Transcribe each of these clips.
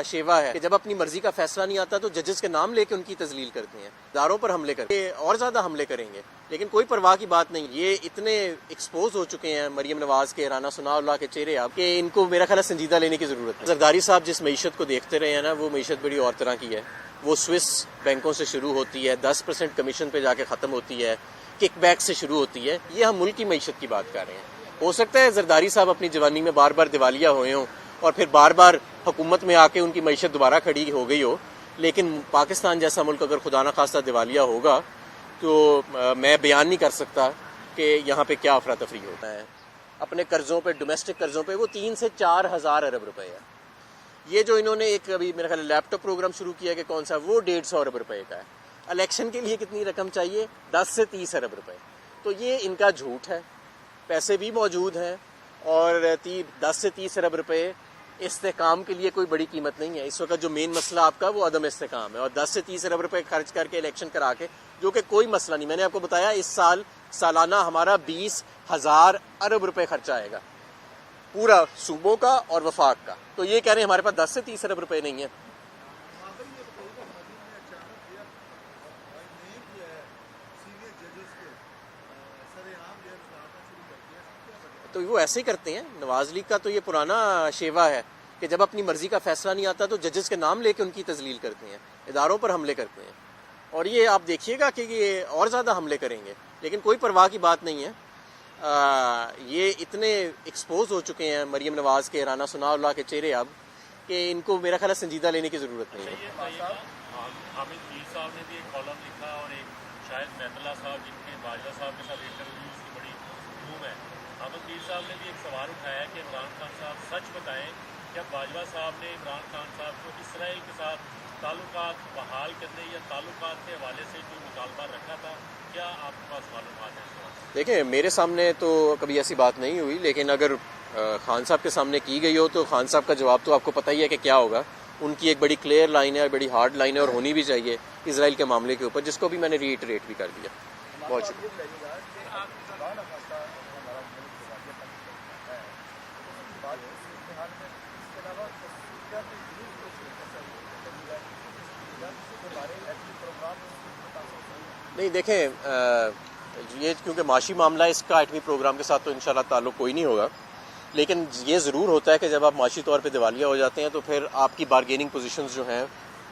شیوا ہے کہ جب اپنی مرضی کا فیصلہ نہیں آتا تو ججز کے نام لے کے ان کی تذلیل کرتے ہیں، اداروں پر حملے کرتے ہیں، اور زیادہ حملے کریں گے، لیکن کوئی پرواہ کی بات نہیں۔ یہ اتنے ایکسپوز ہو چکے ہیں مریم نواز کے، رانا ثناء اللہ کے چہرے اب، کہ ان کو میرا خیال ہے سنجیدہ لینے کی ضرورت ہے۔ زرداری صاحب جس معیشت کو دیکھتے رہے ہیں نا، وہ معیشت بڑی اور طرح کی ہے۔ وہ سوئس بینکوں سے شروع ہوتی ہے، 10% کمیشن پہ جا کے ختم ہوتی ہے، کک بیک سے شروع ہوتی ہے۔ یہ ہم ملک کی معیشت کی بات کر رہے ہیں۔ ہو سکتا ہے زرداری صاحب اپنی جوانی میں بار بار دیوالیہ ہوئے ہوں اور پھر بار بار حکومت میں آ کے ان کی معیشت دوبارہ کھڑی ہو گئی ہو، لیکن پاکستان جیسا ملک اگر خدا نہ خواستہ دیوالیہ ہوگا تو میں بیان نہیں کر سکتا کہ یہاں پہ کیا افراتفری ہوتا ہے۔ اپنے قرضوں پہ، ڈومیسٹک قرضوں پہ وہ 3 سے 4 ہزار ارب روپے ہے۔ یہ جو انہوں نے ایک ابھی میرا خیال لیپ ٹاپ پروگرام شروع کیا کہ کون سا، وہ 150 ارب روپے کا ہے۔ الیکشن کے لیے کتنی رقم چاہیے؟ 10 سے 30 ارب روپے۔ تو یہ ان کا جھوٹ ہے، پیسے بھی موجود ہیں، اور 10 سے 30 ارب روپے استحکام کے لیے کوئی بڑی قیمت نہیں ہے۔ اس وقت جو مین مسئلہ آپ کا وہ عدم استحکام ہے، اور 10 سے 30 ارب روپے خرچ کر کے الیکشن کرا کے، جو کہ کوئی مسئلہ نہیں۔ میں نے آپ کو بتایا اس سال سالانہ ہمارا 20,000 ارب روپے خرچہ آئے گا، پورا صوبوں کا اور وفاق کا۔ تو یہ کہہ رہے ہیں ہمارے پاس 10 سے 30 ارب روپے نہیں ہیں۔ تو وہ ایسے ہی کرتے ہیں۔ نواز لیگ کا تو یہ پرانا شیوا ہے کہ جب اپنی مرضی کا فیصلہ نہیں آتا تو ججز کے نام لے کے ان کی تذلیل کرتے ہیں، اداروں پر حملے کرتے ہیں، اور یہ آپ دیکھیے گا کہ یہ اور زیادہ حملے کریں گے، لیکن کوئی پرواہ کی بات نہیں ہے۔ یہ اتنے ایکسپوز ہو چکے ہیں مریم نواز کے، رانا ثناء اللہ کے چہرے اب، کہ ان کو میرا خیال ہے سنجیدہ لینے کی ضرورت نہیں ہے۔ حامد میر صاحب نے بھی ایک کالم لکھا، اور ایک شاید بیت اللہ صاحب جن کے باجوہ صاحب کے ساتھ انٹرویوز کی بڑی دھوم ہے۔ حامد میر صاحب نے بھی ایک سوال اٹھایا کہ عمران خان صاحب سچ بتائیں، کیا باجوہ صاحب نے عمران خان صاحب کو اسرائیل کے ساتھ تعلقات بحال کرنے یا تعلقات کے حوالے سے کوئی مطالبہ رکھا تھا؟ کیا آپ کے پاس معلومات ہیں؟ دیکھیں، میرے سامنے تو کبھی ایسی بات نہیں ہوئی، لیکن اگر خان صاحب کے سامنے کی گئی ہو تو خان صاحب کا جواب تو آپ کو پتہ ہی ہے کہ کیا ہوگا۔ ان کی ایک بڑی کلیئر لائن ہے، بڑی ہارڈ لائن ہے، اور ہونی بھی چاہیے اسرائیل کے معاملے کے اوپر، جس کو بھی میں نے ری ایٹریٹ بھی کر دیا۔ بہت شکریہ۔ نہیں دیکھیں، یہ کیونکہ معاشی معاملہ ہے، اس کا ایٹمی پروگرام کے ساتھ تو انشاءاللہ تعلق کوئی نہیں ہوگا، لیکن یہ ضرور ہوتا ہے کہ جب آپ معاشی طور پہ دیوالیہ ہو جاتے ہیں تو پھر آپ کی بارگیننگ پوزیشنز جو ہیں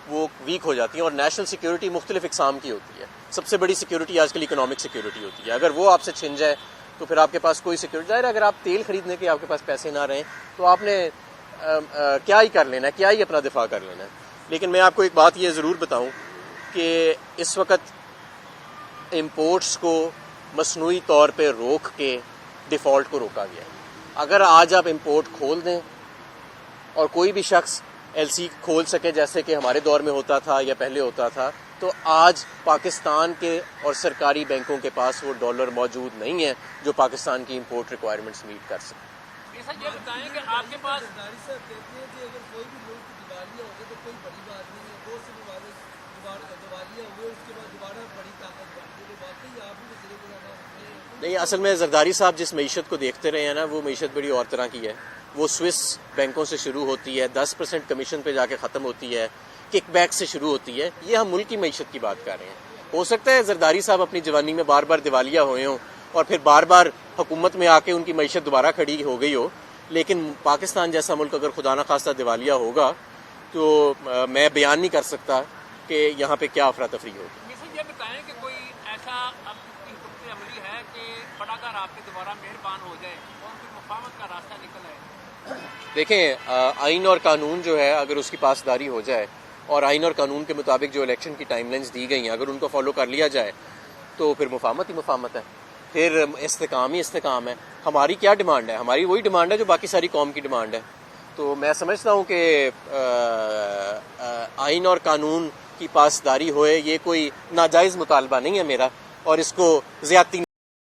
وہ ویک ہو جاتی ہیں، اور نیشنل سیکیورٹی مختلف اقسام کی ہوتی ہے۔ سب سے بڑی سیکیورٹی آج کل اکنامک سیکیورٹی ہوتی ہے۔ اگر وہ آپ سے چھن جائے تو پھر آپ کے پاس کوئی سیکیورٹی، ظاہر ہے اگر آپ تیل خریدنے کے آپ کے پاس پیسے نہ رہیں تو آپ نے کیا ہی کر لینا ہے، کیا ہی اپنا دفاع کر لینا ہے۔ لیکن میں آپ کو ایک بات یہ ضرور بتاؤں کہ اس وقت امپورٹس کو مصنوعی طور پہ روک کے ڈیفالٹ کو روکا گیا ہے۔ اگر آج آپ امپورٹ کھول دیں اور کوئی بھی شخص ایل سی کھول سکے جیسے کہ ہمارے دور میں ہوتا تھا یا پہلے ہوتا تھا، تو آج پاکستان کے اور سرکاری بینکوں کے پاس وہ ڈالر موجود نہیں ہے جو پاکستان کی امپورٹ ریکوائرمنٹس میٹ کر سکے۔ یہ بتائیں کہ آپ کے پاس نہیں، اصل میں زرداری صاحب جس معیشت کو دیکھتے رہے ہیں نا، وہ معیشت بڑی اور طرح کی ہے۔ وہ سوئس بینکوں سے شروع ہوتی ہے، 10% کمیشن پہ جا کے ختم ہوتی ہے، کک بیک سے شروع ہوتی ہے۔ یہ ہم ملک کی معیشت کی بات کر رہے ہیں۔ ہو سکتا ہے زرداری صاحب اپنی جوانی میں بار بار دیوالیہ ہوئے ہوں اور پھر بار بار حکومت میں آ کے ان کی معیشت دوبارہ کھڑی ہو گئی ہو، لیکن پاکستان جیسا ملک اگر خدا نہ خواستہ دیوالیہ ہوگا تو میں بیان نہیں کر سکتا کہ یہاں پہ کیا افراتفری ہوگی۔ یہ بتائیں کہ کوئی ایسا اب حکمت عملی ہے کہ بڑا گھر آپ کے دوبارہ مہربان ہو جائے اور کوئی مفاہمت کا راستہ نکل آئے؟ دیکھیں، آئین اور قانون جو ہے اگر اس کی پاسداری ہو جائے، اور آئین اور قانون کے مطابق جو الیکشن کی ٹائم لائنز دی گئی ہیں اگر ان کو فالو کر لیا جائے تو پھر مفاہمت ہی مفاہمت ہے، پھر استحکام ہی استحکام ہے۔ ہماری کیا ڈیمانڈ ہے؟ ہماری وہی ڈیمانڈ ہے جو باقی ساری قوم کی ڈیمانڈ ہے۔ تو میں سمجھتا ہوں کہ آئین اور قانون کی پاسداری ہوئے، یہ کوئی ناجائز مطالبہ نہیں ہے میرا، اور اس کو زیادتی